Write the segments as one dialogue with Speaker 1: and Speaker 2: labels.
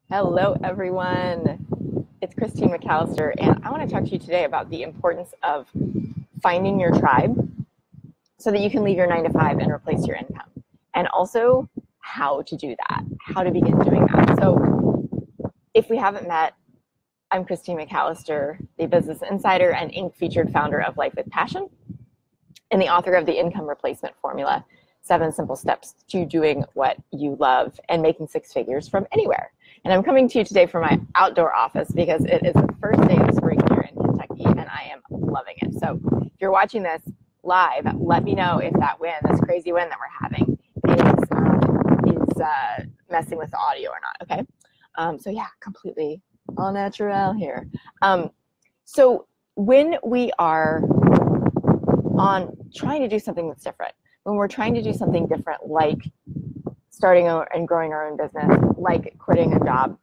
Speaker 1: Hello, everyone. It's Christine McAllister, and I want to talk to you today about the importance of finding your tribe so that you can leave your 9 to 5 and replace your income, and also how to do that, how to begin doing that. So, if we haven't met, I'm Christine McAllister, the Business Insider and Inc. featured founder of Life with Passion, and the author of the Income Replacement Formula: 7 Simple Steps to Doing What You Love and Making 6 Figures from Anywhere. And I'm coming to you today from my outdoor office because it is the first day of spring here in Kentucky, and I am loving it. So if you're watching this live, let me know if that wind, this crazy wind that we're having, is messing with the audio or not, okay? So yeah, completely all natural here. So when we are on trying to do something that's different, when we're trying to do something different, like starting and growing our own business, like quitting a job,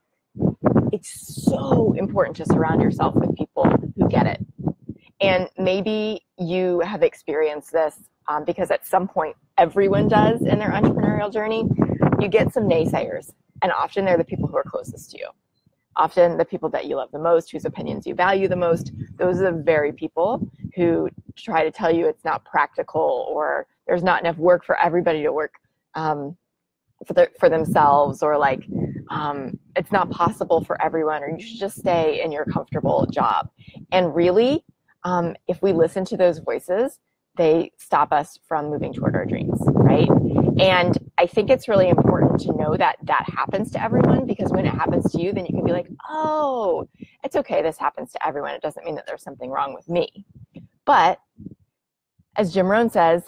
Speaker 1: it's so important to surround yourself with people who get it. And maybe you have experienced this because at some point everyone does in their entrepreneurial journey. You get some naysayers, and often they're the people who are closest to you. Often the people that you love the most, whose opinions you value the most, those are the very people who try to tell you it's not practical, or there's not enough work for everybody to work for themselves, or like it's not possible for everyone, or you should just stay in your comfortable job. And really, if we listen to those voices, they stop us from moving toward our dreams, right? And I think it's really important to know that that happens to everyone, because when it happens to you, then you can be like, oh, it's okay, this happens to everyone. It doesn't mean that there's something wrong with me. But as Jim Rohn says,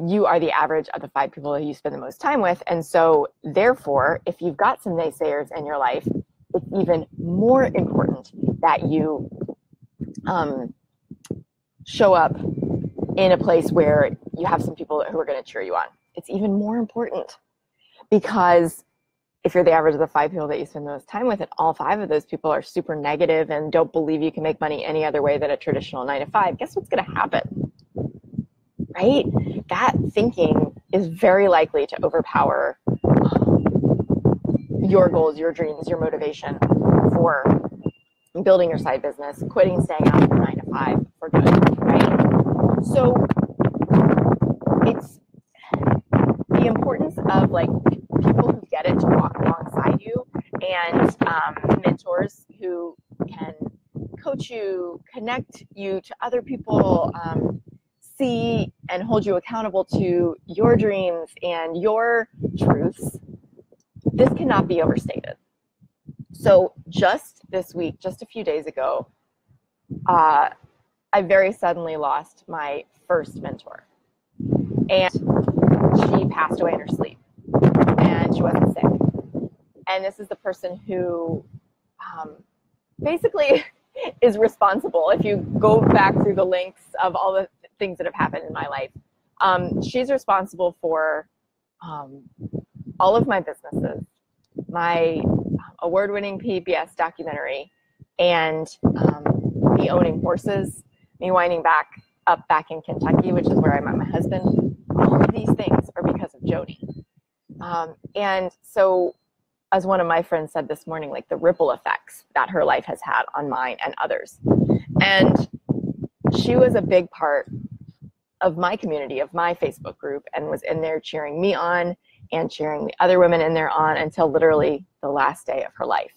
Speaker 1: you are the average of the 5 people that you spend the most time with. And so therefore, if you've got some naysayers in your life, it's even more important that you show up in a place where you have some people who are going to cheer you on. It's even more important, because if you're the average of the 5 people that you spend the most time with, and all 5 of those people are super negative and don't believe you can make money any other way than a traditional 9 to 5, guess what's going to happen? Right? That thinking is very likely to overpower your goals, your dreams, your motivation for building your side business, quitting, staying out for 9 to 5 for good, right? So it's the importance of like people who get it to walk alongside you, and mentors who can coach you, connect you to other people, see and hold you accountable to your dreams and your truths. This cannot be overstated. So just this week, just a few days ago, I very suddenly lost my first mentor, and she passed away in her sleep, and she wasn't sick. And this is the person who basically is responsible. If you go back through the links of all the things that have happened in my life, she's responsible for all of my businesses, my award-winning PBS documentary, and me owning horses, me winding back in Kentucky, which is where I met my husband. All of these things are because of Joni. And so, as one of my friends said this morning, like the ripple effects that her life has had on mine and others. And she was a big part of my community, of my Facebook group, and was in there cheering me on and cheering the other women in there on until literally the last day of her life.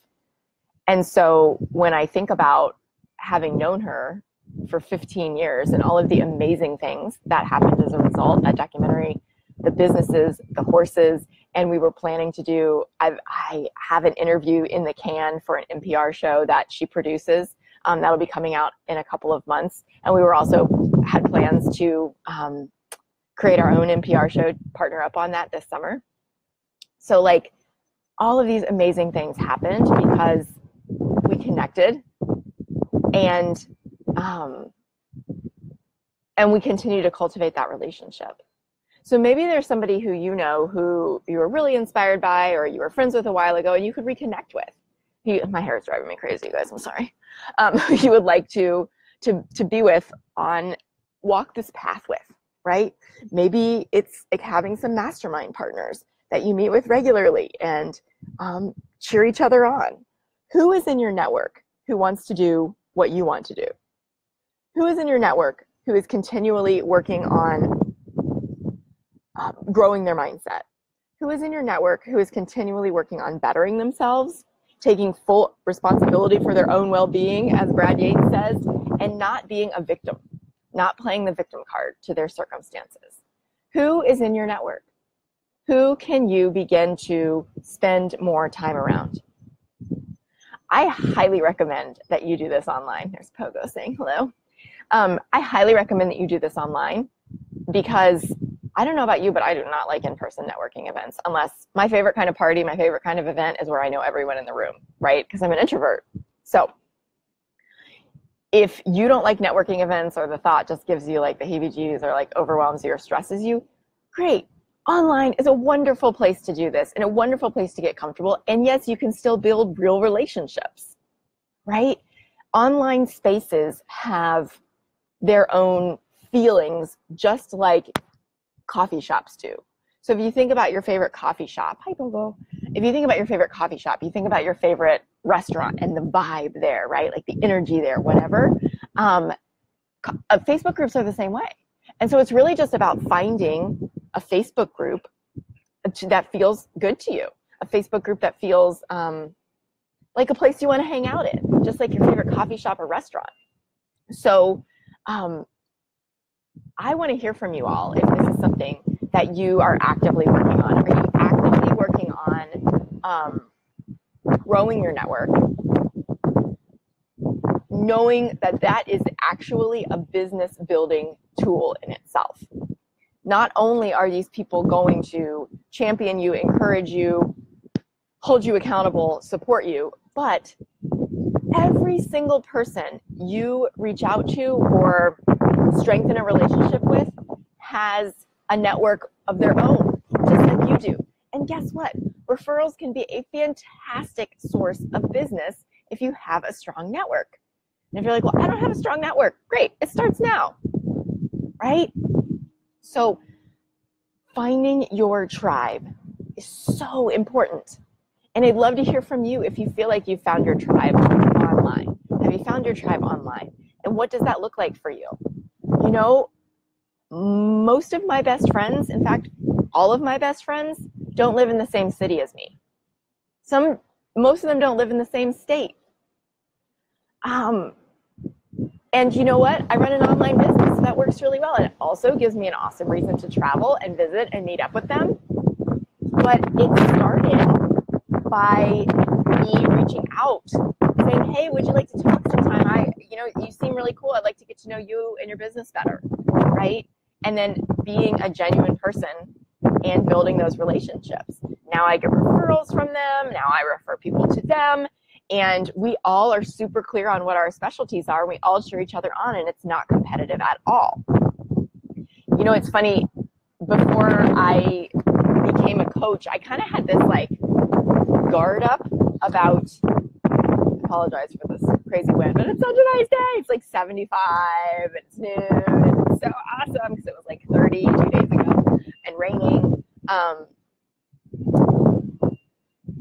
Speaker 1: And so when I think about having known her for 15 years and all of the amazing things that happened as a result, that documentary, the businesses, the horses, and we were planning to do, I have an interview in the can for an NPR show that she produces. That'll be coming out in a couple of months. And we were also had plans to create our own NPR show, partner up on that this summer. So like all of these amazing things happened because we connected, and we continue to cultivate that relationship. So maybe there's somebody who you know who you were really inspired by, or you were friends with a while ago, and you could reconnect with. My hair is driving me crazy, you guys. I'm sorry. You would like to be with, walk this path with, right? Maybe it's like having some mastermind partners that you meet with regularly and cheer each other on. Who is in your network who wants to do what you want to do? Who is in your network who is continually working on growing their mindset? Who is in your network who is continually working on bettering themselves, taking full responsibility for their own well-being, as Brad Yates says, and not being a victim, not playing the victim card to their circumstances? Who is in your network? Who can you begin to spend more time around? I highly recommend that you do this online. There's Pogo saying hello. I highly recommend that you do this online because I don't know about you, but I do not like in-person networking events unless my favorite kind of party, my favorite kind of event is where I know everyone in the room, right? Because I'm an introvert. So if you don't like networking events or the thought just gives you like the heebie-jeebies or like overwhelms you or stresses you, great. Online is a wonderful place to do this and a wonderful place to get comfortable. And yes, you can still build real relationships, right? Online spaces have their own feelings just like coffee shops do. So if you think about your favorite coffee shop, hi Gogo. If you think about your favorite coffee shop, you think about your favorite restaurant and the vibe there, right? Like the energy there, whatever. Facebook groups are the same way. And so it's really just about finding a Facebook group that feels good to you, a Facebook group that feels like a place you want to hang out in, just like your favorite coffee shop or restaurant. So I want to hear from you all if this is something that you are actively working on. Are you actively working on growing your network, knowing that that is actually a business building tool in itself? Not only are these people going to champion you, encourage you, hold you accountable, support you, but every single person you reach out to or strengthen a relationship with has a network of their own, just like you do. And guess what? Referrals can be a fantastic source of business if you have a strong network. And if you're like, well, I don't have a strong network, great, it starts now, right? So finding your tribe is so important. And I'd love to hear from you if you feel like you found your tribe online. Have you found your tribe online? And what does that look like for you? You know, most of my best friends, in fact, all of my best friends don't live in the same city as me. Most of them don't live in the same state. And you know what? I run an online business, so that works really well. And it also gives me an awesome reason to travel and visit and meet up with them. But it started by me reaching out, saying, hey, would you like to talk sometime? You seem really cool. I'd like to get to know you and your business better, right? And then being a genuine person and building those relationships. Now I get referrals from them. Now I refer people to them. And we all are super clear on what our specialties are. We all cheer each other on, and it's not competitive at all. You know, it's funny, before I became a coach, I kind of had this like guard up about, I apologize for this crazy wind, but it's such a nice day. It's like 75 and it's noon and it's so awesome because it was like 30 2 days ago and raining.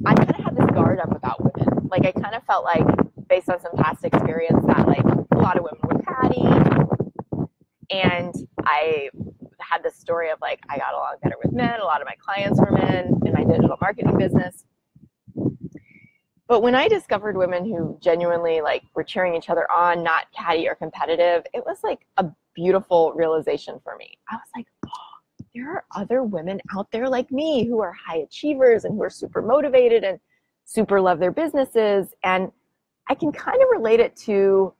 Speaker 1: I kind of had this guard up about women. Like I kind of felt like, based on some past experience, that like a lot of women were catty. And I had this story of like, I got along better with men. A lot of my clients were men in my digital marketing business. But when I discovered women who genuinely like were cheering each other on, not catty or competitive, it was like a beautiful realization for me. I was like, oh, there are other women out there like me who are high achievers and who are super motivated and super love their businesses. And I can kind of relate it to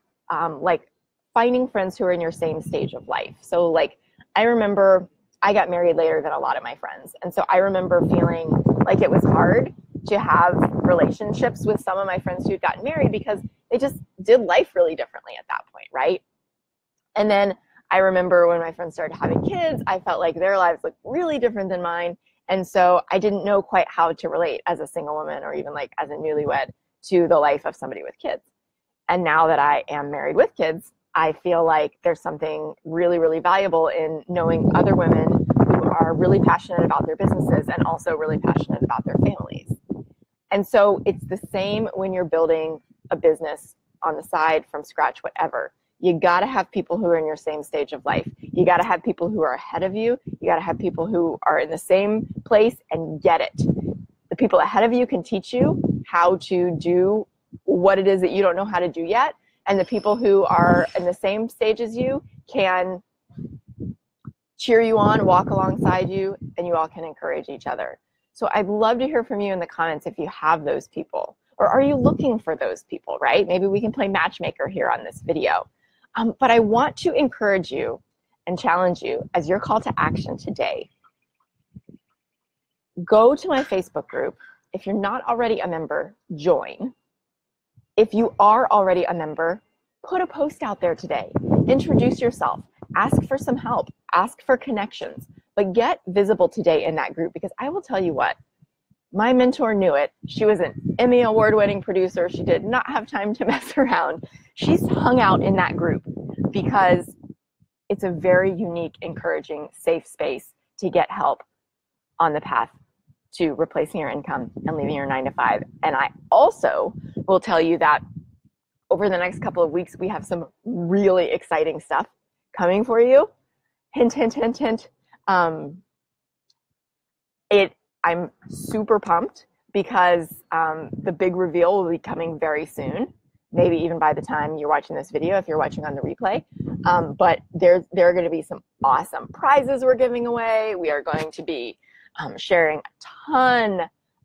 Speaker 1: like finding friends who are in your same stage of life. So like, I remember I got married later than a lot of my friends. And so I remember feeling like it was hard to have relationships with some of my friends who had gotten married because they just did life really differently at that point, right? And then I remember when my friends started having kids, I felt like their lives looked really different than mine. And so I didn't know quite how to relate as a single woman or even like as a newlywed to the life of somebody with kids. And now that I am married with kids, I feel like there's something really, really valuable in knowing other women who are really passionate about their businesses and also really passionate about their families. And so it's the same when you're building a business on the side from scratch, whatever. You got to have people who are in your same stage of life. You got to have people who are ahead of you. You got to have people who are in the same place and get it. The people ahead of you can teach you how to do what it is that you don't know how to do yet. And the people who are in the same stage as you can cheer you on, walk alongside you, and you all can encourage each other. So I'd love to hear from you in the comments if you have those people, or are you looking for those people, right? Maybe we can play matchmaker here on this video. But I want to encourage you and challenge you as your call to action today. Go to my Facebook group. If you're not already a member, join. If you are already a member, put a post out there today. Introduce yourself. Ask for some help. Ask for connections. But get visible today in that group, because I will tell you what, my mentor knew it. She was an Emmy award-winning producer. She did not have time to mess around. She's hung out in that group because it's a very unique, encouraging, safe space to get help on the path to replacing your income and leaving your 9-to-5. And I also will tell you that over the next couple of weeks, we have some really exciting stuff coming for you. Hint, hint, hint, hint. I'm super pumped because the big reveal will be coming very soon, maybe even by the time you're watching this video, if you're watching on the replay. But there are going to be some awesome prizes we're giving away. We are going to be sharing a ton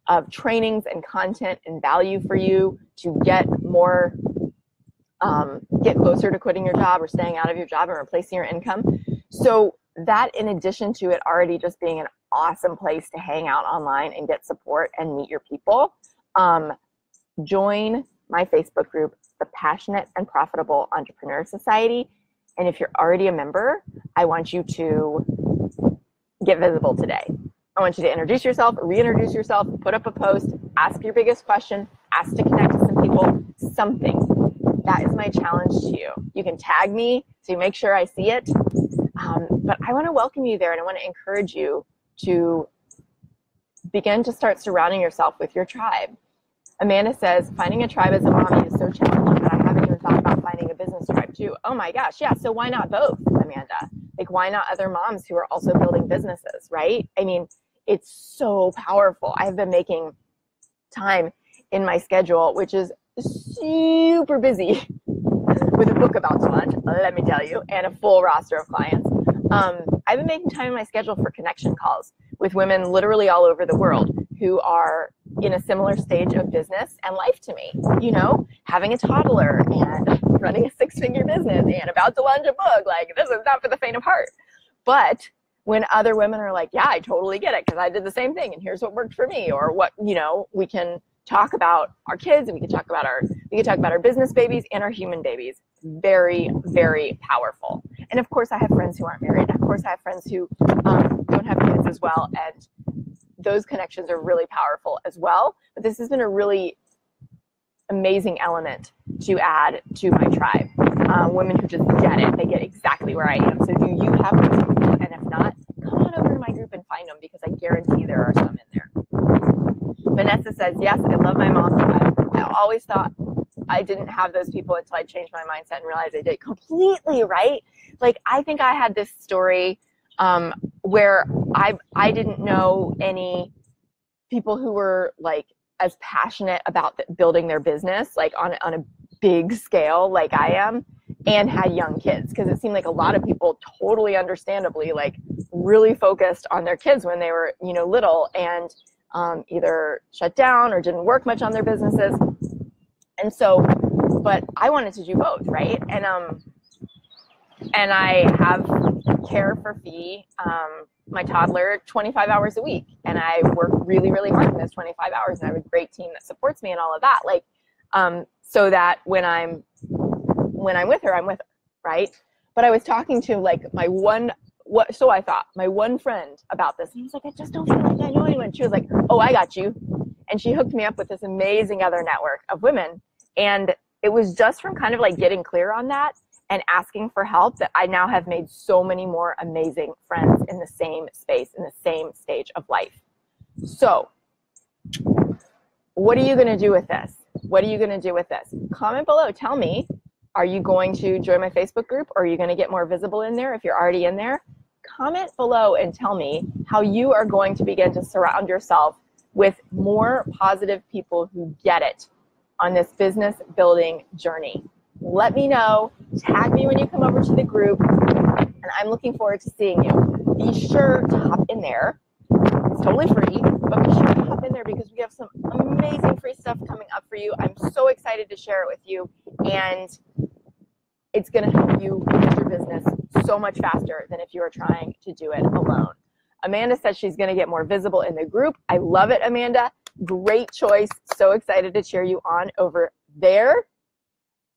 Speaker 1: of trainings and content and value for you to get more, get closer to quitting your job or staying out of your job and replacing your income. So that, in addition to it already just being an awesome place to hang out online and get support and meet your people, join my Facebook group, the Passionate and Profitable Entrepreneur Society. And if you're already a member, I want you to get visible today. I want you to introduce yourself, reintroduce yourself, put up a post, ask your biggest question, ask to connect to some people, something. That is my challenge to you. You can tag me so you make sure I see it. But I want to welcome you there, and I want to encourage you to begin to start surrounding yourself with your tribe. Amanda says, finding a tribe as a mommy is so challenging that I haven't even thought about finding a business tribe too. Oh my gosh, yeah, so why not both, Amanda? Like, why not other moms who are also building businesses, right? I mean, it's so powerful. I have been making time in my schedule, which is super busy with a book about to launch, let me tell you, and a full roster of clients. I've been making time in my schedule for connection calls with women literally all over the world who are in a similar stage of business and life to me, you know, having a toddler and running a 6-figure business and about to launch a book. Like, this is not for the faint of heart. But when other women are like, yeah, I totally get it because I did the same thing and here's what worked for me, or what, you know, we can talk about our kids and we can talk about our business babies and our human babies. Very, very powerful. And of course I have friends who aren't married. Of course I have friends who don't have kids as well. And those connections are really powerful as well. But this has been a really amazing element to add to my tribe. Women who just get it. They get exactly where I am. So do you have those people? And if not, come on over to my group and find them, because I guarantee there are some in there. Vanessa says, yes, I love my mom tribe. I always thought I didn't have those people until I changed my mindset and realized I did. Completely, right? Like, I think I had this story where I didn't know any people who were like as passionate about building their business, like on a big scale like I am, and had young kids, because it seemed like a lot of people totally understandably like really focused on their kids when they were, you know, little, and either shut down or didn't work much on their businesses. And so, but I wanted to do both, right? And I have care for Fee, my toddler, 25 hours a week. And I work really, really hard in those 25 hours. And I have a great team that supports me and all of that. Like, so that when I'm with her, I'm with her, right? But I was talking to like my one friend about this. And I was like, I just don't feel like I know anyone. She was like, oh, I got you. And she hooked me up with this amazing other network of women. And it was just from kind of like getting clear on that and asking for help that I now have made so many more amazing friends in the same space, in the same stage of life. So what are you going to do with this? What are you going to do with this? Comment below. Tell me, are you going to join my Facebook group, or are you going to get more visible in there if you're already in there? Comment below and tell me how you are going to begin to surround yourself with more positive people who get it on this business building journey. Let me know. Tag me when you come over to the group, and I'm looking forward to seeing you. Be sure to hop in there. It's totally free, but be sure to hop in there because we have some amazing free stuff coming up for you. I'm so excited to share it with you, and it's going to help you build your business so much faster than if you are trying to do it alone. Amanda says she's going to get more visible in the group. I love it, Amanda. Great choice. So excited to cheer you on over there.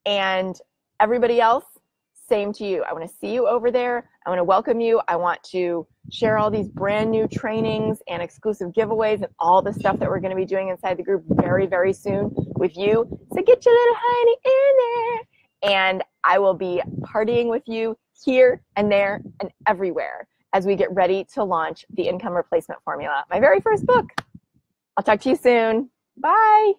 Speaker 1: And everybody else, same to you. I want to see you over there. I want to welcome you. I want to share all these brand new trainings and exclusive giveaways and all the stuff that we're going to be doing inside the group very, very soon with you. So get your little honey in there. And I will be partying with you here and there and everywhere as we get ready to launch the Income Replacement Formula, my very first book. I'll talk to you soon. Bye.